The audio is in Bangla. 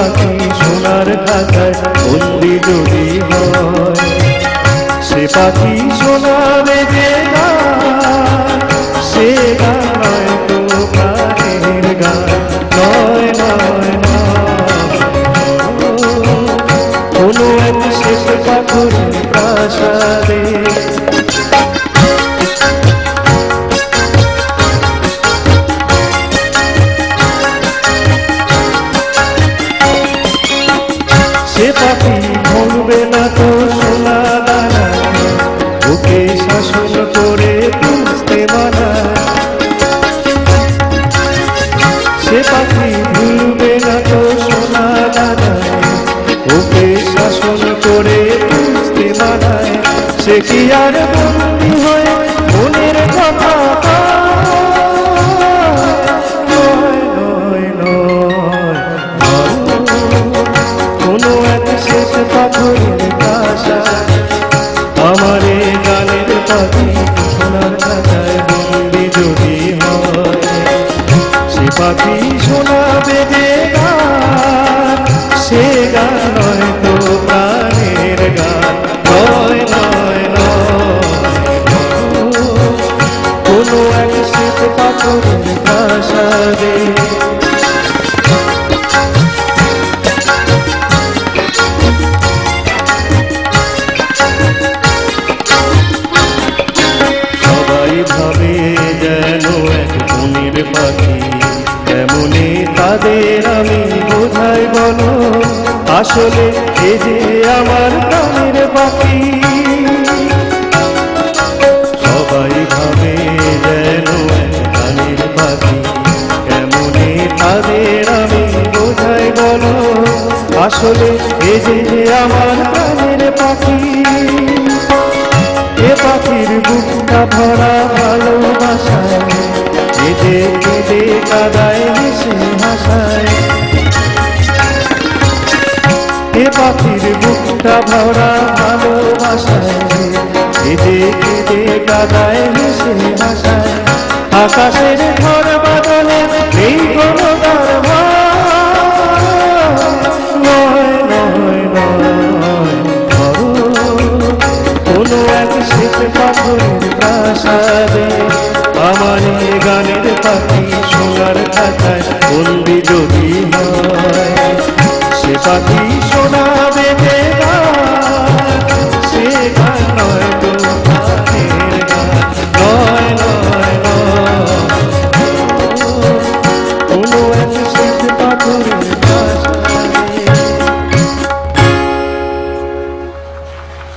পাখি সোনার খাতায় বন্দি যদি হয়, সে পাখি শোনাবে যে গান, সে গান নয় তো প্রাণের গান, নয় নয় নয়। কোনো এক শেষ পাথরের প্রাসাদে সে পাখি ভাঙবে না তো সোনা দানা, ওকে শাসন করে বুঝতে মানা। সে পাখি ভুলবে না তো সোনা দানা, ওকে শাসন করে বুঝতে মানায়। সে কি আর বন্দী হয়ে মনের কথা পাথরের প্রাসাদ, আমার গানের পাখি সোনার খাতায় বন্দি যদি হয়, সে পাখি শোনাবে যে গান, সে গান নয় তো প্রাণের গান, নয় নয় নয়। কোনো এক শ্বেত পাথরের প্রাসাদে ভাবে যেন এক মনের পাখি, তেমনি তাদের আমি বোঝাই বলো, আসলে এ যে আমার প্রাণের পাখি। সবাই ভাবে যেন এক প্রাণের পাখি, তেমনি তাদের আমি বোঝাই বলো, আসলে এ যে আমার প্রাণের পাখি। এ পাখির বুকটা ভরা ভালোবাসায়, কেঁদে কেঁদে কাদায় হেসে হাসায়। এ পাখির বুকটা ভরা ভালোবাসায়, কেঁদে কেঁদে কাদায় হেসে হাসায়। আকাশের ঝড় বাদলে নেই কোনো দরবার, নয় নয় নয়। কোনো এক শ্বেত পাথরের প্রাসাদে, আমার গানের পাখি সোনার খাতায় বন্দি যদি হয়, সে পাখি সোনার